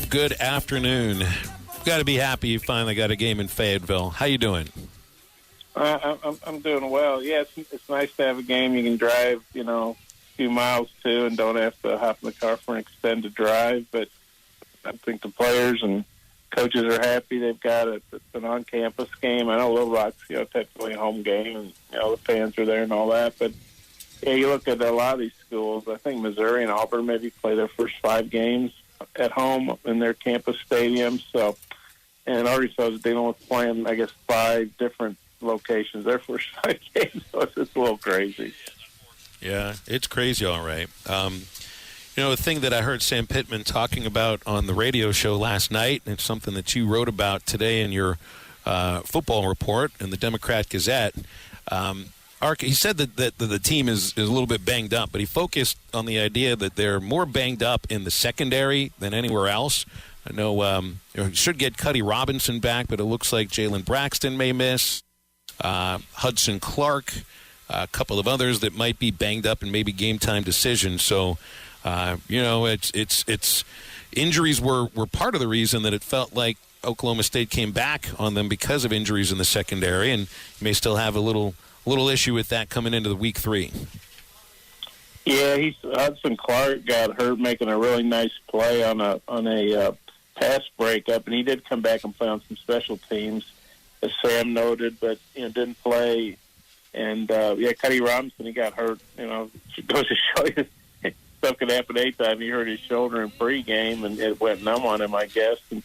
Good afternoon. Got to be happy you finally got a game in Fayetteville. How you doing? I'm doing well. Yeah, it's nice to have a game you can drive, a few miles to and don't have to hop in the car for an extended drive. But I think the players and coaches are happy. They've got an on-campus game. I know Little Rock's, technically a home game, and, the fans are there and all that. But, yeah, you look at a lot of these schools. I think Missouri and Auburn maybe play their first 5 games at home in their campus stadium. So, and Arkansas is dealing with playing, I guess, 5 different locations their first 5 games. So it's a little crazy. Yeah, it's crazy, all right. The thing that I heard Sam Pittman talking about on the radio show last night, and it's something that you wrote about today in your football report in the Democrat-Gazette, he said that the team is a little bit banged up, but he focused on the idea that they're more banged up in the secondary than anywhere else. I know should get Cuddy Robinson back, but it looks like Jalen Braxton may miss. Hudson Clark, a couple of others that might be banged up and maybe game-time decisions. So, it's injuries were part of the reason that it felt like Oklahoma State came back on them because of injuries in the secondary, and you may still have a little issue with that coming into the week 3. Yeah, Hudson Clark got hurt making a really nice play on a pass breakup, and he did come back and play on some special teams, as Sam noted, but didn't play. And Cuddy Robinson, he got hurt. It goes to show you stuff could happen anytime. He hurt his shoulder in pregame, and it went numb on him, I guess, and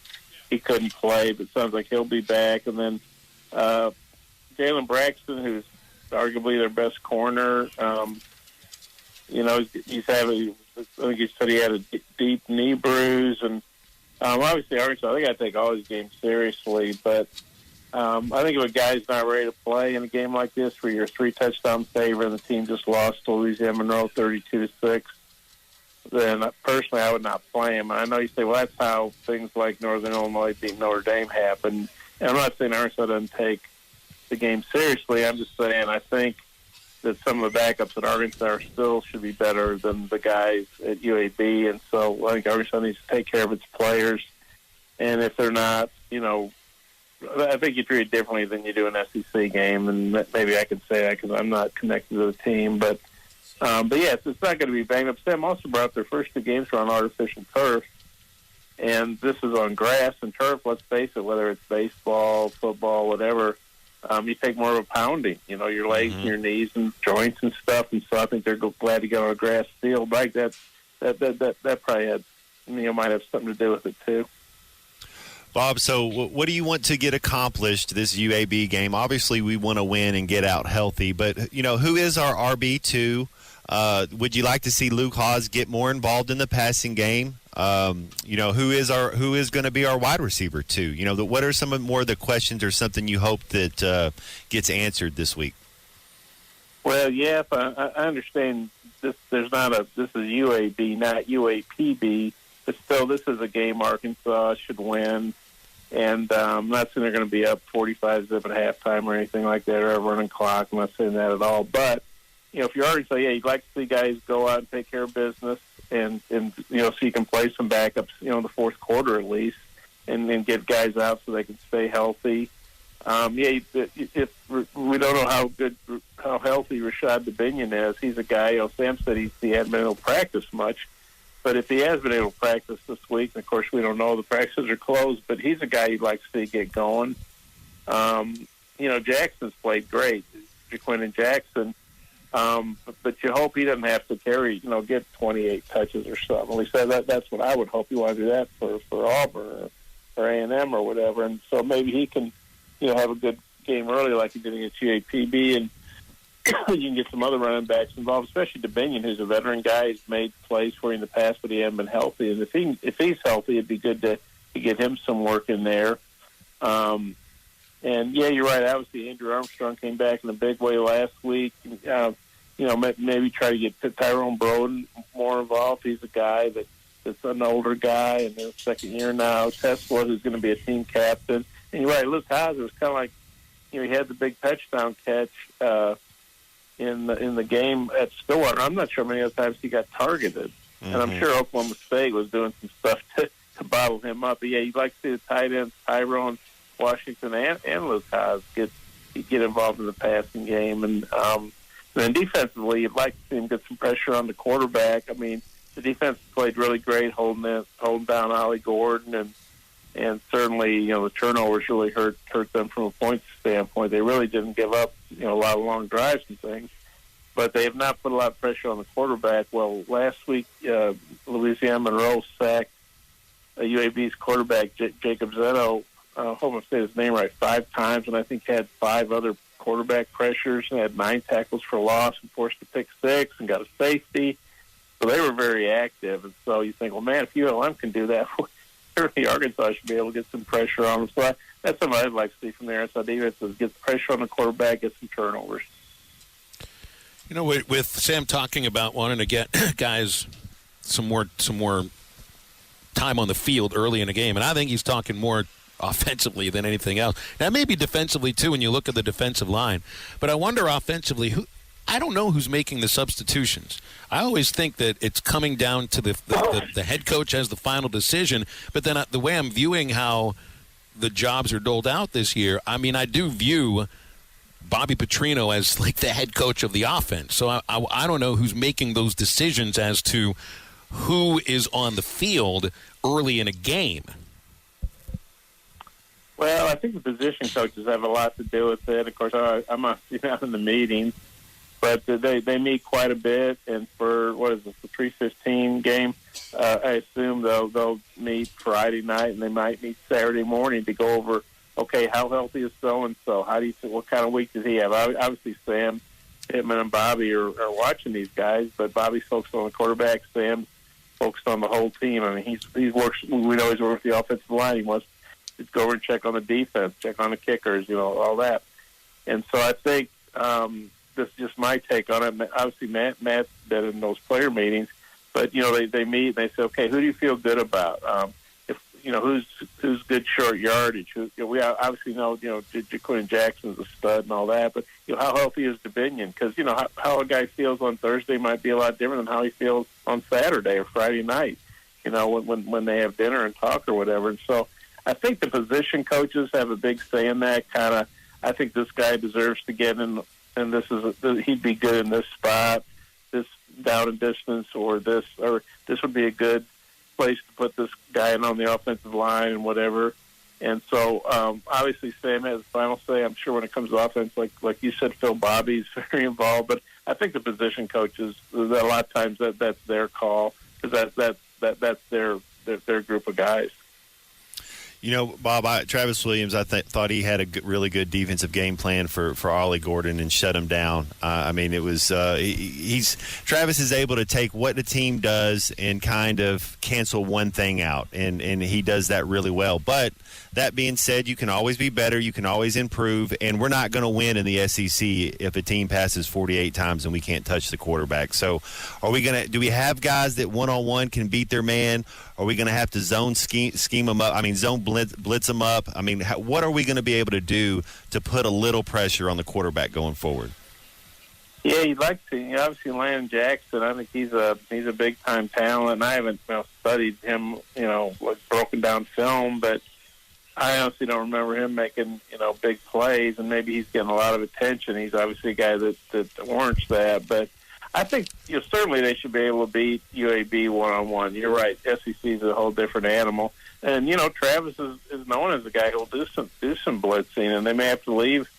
he couldn't play. But it sounds like he'll be back. And then Jalen Braxton, who's arguably their best corner. He's having. I think he said he had a deep knee bruise, and obviously Arkansas, they got to take all these games seriously. But I think if a guy's not ready to play in a game like this, where you're a 3-touchdown favorite and the team just lost to Louisiana Monroe 32-6, then personally I would not play him. And I know you say, well, that's how things like Northern Illinois beat Notre Dame happen. And I'm not saying Arkansas doesn't take the game seriously. I'm just saying I think that some of the backups at Arkansas still should be better than the guys at UAB. And so I think Arkansas needs to take care of its players. And if they're not, I think you treat it differently than you do an SEC game. And maybe I can say that because I'm not connected to the team. But yes, it's not going to be banged up. Sam also brought up their first 2 games were on artificial turf. And this is on grass and turf. Let's face it, whether it's baseball, football, whatever, you take more of a pounding, your legs and your knees and joints and stuff. And so I think they're glad to get on a grass field like that. That probably had, might have something to do with it too. Bob, so what do you want to get accomplished this UAB game? Obviously, we want to win and get out healthy, but who is our RB2? Would you like to see Luke Haas get more involved in the passing game? Who is going to be our wide receiver too? What are some more of the questions or something you hope that gets answered this week? Well, yeah, I understand this. This is UAB, not UAPB, but still, this is a game Arkansas should win. And I'm not saying they're going to be up 45-zip at halftime or anything like that, or a running clock. I'm not saying that at all. But if you're Arkansas, you'd like to see guys go out and take care of business. And so you can play some backups, in the fourth quarter at least, and get guys out so they can stay healthy. If we don't know how healthy Rashad Dubinion is. He's a guy. Sam said he hadn't been able to practice much, but if he has been able to practice this week, and of course we don't know, the practices are closed. But he's a guy you'd like to see get going. Jackson's played great, Jaquindon Jackson. But you hope he doesn't have to get 28 touches or something. At least that's what I would hope. You want to do that for Auburn or A&M or whatever. And so maybe he can, have a good game early like he did against UAPB, and you can get some other running backs involved, especially Dubinion, who's a veteran guy. He's made plays for you in the past, but he hasn't been healthy. And if he's healthy, it'd be good to get him some work in there. And, yeah, you're right. Obviously, Andrew Armstrong came back in a big way last week. Maybe try to get Tyrone Broden more involved. He's a guy that's an older guy in his second year now. Tesla, who's going to be a team captain. And you're right, Luke Haas, it was kind of like, he had the big touchdown catch in the game at Stillwater. I'm not sure how many other times he got targeted. Mm-hmm. And I'm sure Oklahoma State was doing some stuff bottle him up. But yeah, you'd like to see the tight ends, Tyrone Washington and Luke Haas get involved in the passing game. And then defensively, you'd like to see him get some pressure on the quarterback. I mean, the defense played really great holding down Ollie Gordon, and certainly, the turnovers really hurt them from a points standpoint. They really didn't give up, a lot of long drives and things, but they have not put a lot of pressure on the quarterback. Well, last week, Louisiana Monroe sacked UAB's quarterback, Jacob Zeno, I hope I'm saying his name right, 5 times, and I think had 5 other quarterback pressures and had 9 tackles for loss and forced a pick 6 and got a safety. So they were very active. And so you think, well, man, if ULM can do that, certainly Arkansas should be able to get some pressure on them. So that's something I'd like to see from there. So defense is get pressure on the quarterback, get some turnovers. With Sam talking about wanting to get guys some more time on the field early in a game, and I think he's talking more offensively than anything else. Now, maybe defensively, too, when you look at the defensive line. But I wonder offensively, I don't know who's making the substitutions. I always think that it's coming down to the head coach has the final decision. But then the way I'm viewing how the jobs are doled out this year, I mean, I do view Bobby Petrino as like the head coach of the offense. So I don't know who's making those decisions as to who is on the field early in a game. Well, I think the position coaches have a lot to do with it. Of course, I'm not in the meetings, but they meet quite a bit. And for, the 3:15 game, I assume they'll meet Friday night, and they might meet Saturday morning to go over, okay, how healthy is so-and-so? What kind of week does he have? Obviously, Sam, Pittman, and Bobby are watching these guys, but Bobby's focused on the quarterback. Sam's focused on the whole team. I mean, we know he's working with the offensive line. He wants to go over and check on the defense, check on the kickers, all that. And so I think this is just my take on it. Obviously, Matt's been in those player meetings, but they meet and they say, okay, who do you feel good about? Who's good short yardage? We obviously know Jaquin Jackson's a stud and all that, but how healthy is Dominion? Because how a guy feels on Thursday might be a lot different than how he feels on Saturday or Friday night. When they have dinner and talk or whatever. And so I think the position coaches have a big say in that. I think this guy deserves to get in, and he'd be good in this spot, this down and distance, or this would be a good place to put this guy in on the offensive line and whatever. And so obviously Sam has the final say. I'm sure when it comes to offense, like you said, Phil Bobby's very involved. But I think the position coaches, a lot of times that's their call, because that's their group of guys. Bob, Travis Williams, I thought he had a really good defensive game plan for Ollie Gordon and shut him down. It was Travis is able to take what the team does and kind of cancel one thing out, and he does that really well. But that being said, you can always be better, you can always improve, and we're not going to win in the SEC if a team passes 48 times and we can't touch the quarterback. So do we have guys that one-on-one can beat their man? Are we going to have to zone scheme them up? Zone blitz them up? What are we going to be able to do to put a little pressure on the quarterback going forward? Yeah, you'd like to. Obviously, Landon Jackson, I think he's a big-time talent, and I haven't studied him, broken down film, but I honestly don't remember him making, big plays, and maybe he's getting a lot of attention. He's obviously a guy that warrants that, but I think certainly they should be able to beat UAB one-on-one. You're right. SEC is a whole different animal. And, Travis is known as a guy who will do some blitzing, and they may have to leave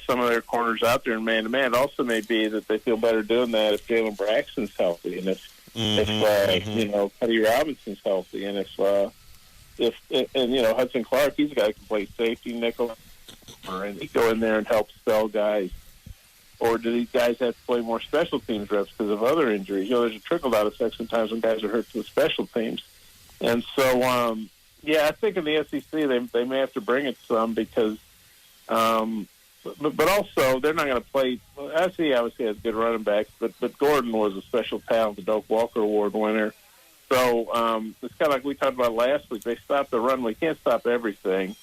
some of their corners out there in man-to-man. It also may be that they feel better doing that if Jalen Braxton's healthy and if Cuddy Robinson's healthy, and if Hudson Clark, he's a guy who can play safety, nickel, and he go in there and help spell guys. Or do these guys have to play more special teams reps because of other injuries? There's a trickle-down effect sometimes when guys are hurt to the special teams. And so, I think in the SEC they may have to bring it some because but also they're not going to play. SEC obviously has good running backs, but Gordon was a special talent, the Doak Walker Award winner. So it's kind of like we talked about last week. They stopped the run. We can't stop everything.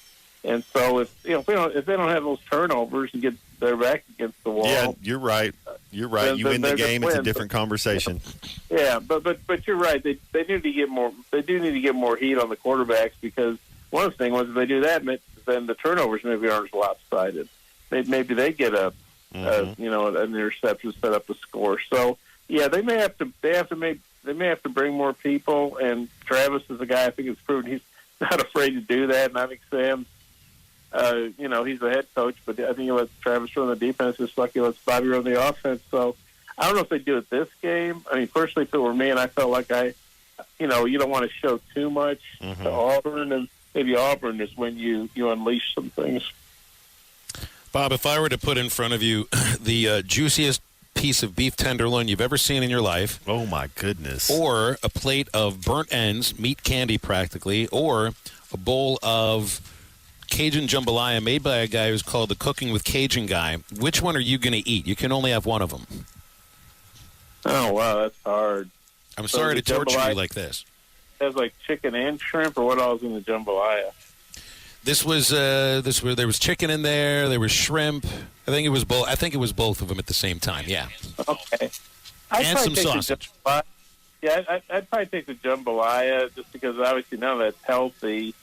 And so if they don't have those turnovers and get their back against the wall, Yeah, you're right. You're right. Then- You win the then they're game, gonna it's a win. different conversation. yeah. But you're right. They need to get more. They do need to get more heat on the quarterbacks, because one of the things was if they do that, then the turnovers maybe aren't as lopsided. Maybe they get an interception, set up a score. So yeah, they may have to bring more people. And Travis is a guy I think has proven he's not afraid to do that. And I think Sam, he's the head coach, but I think he lets Travis run the defense just like he lets Bobby run the offense. So I don't know if they do it this game. I mean, personally, if it were me, and I felt like you don't want to show too much to Auburn, and maybe Auburn is when you unleash some things. Bob, if I were to put in front of you the juiciest piece of beef tenderloin you've ever seen in your life, Oh, my goodness. or a plate of burnt ends, meat candy practically, or a bowl of Cajun jambalaya made by a guy who's called the Cooking with Cajun guy, which one are you going to eat? You can only have one of them. Oh, wow, that's hard. I'm So sorry to the torture jambalaya- you like this. It has like chicken and shrimp, or what else in the jambalaya? There was chicken in there. There was shrimp. I think it was both. I think it was both of them at the same time. Yeah, Okay. and some sausage. I'd probably take the jambalaya just because obviously none of that's healthy,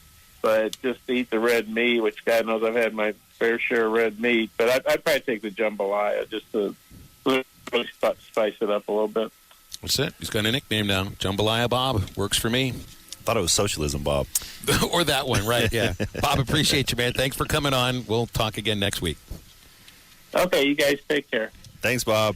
but just to eat the red meat, which God knows I've had my fair share of red meat. But I'd probably take the jambalaya just to really spice it up a little bit. That's it. He's got a nickname now. Jambalaya Bob. Works for me. Thought it was socialism, Bob. Or that one, right? Yeah. Bob, appreciate you, man. Thanks for coming on. We'll talk again next week. Okay, you guys take care. Thanks, Bob.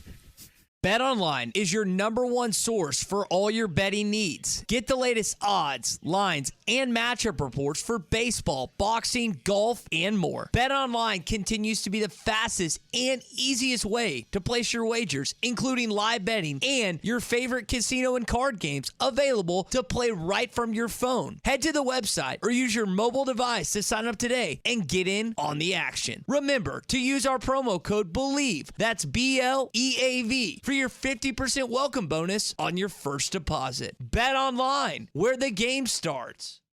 BetOnline is your #1 source for all your betting needs. Get the latest odds, lines, and matchup reports for baseball, boxing, golf, and more. BetOnline continues to be the fastest and easiest way to place your wagers, including live betting and your favorite casino and card games available to play right from your phone. Head to the website or use your mobile device to sign up today and get in on the action. Remember to use our promo code BELIEVE, that's BLEAV, for your 50% welcome bonus on your first deposit. Bet online, where the game starts.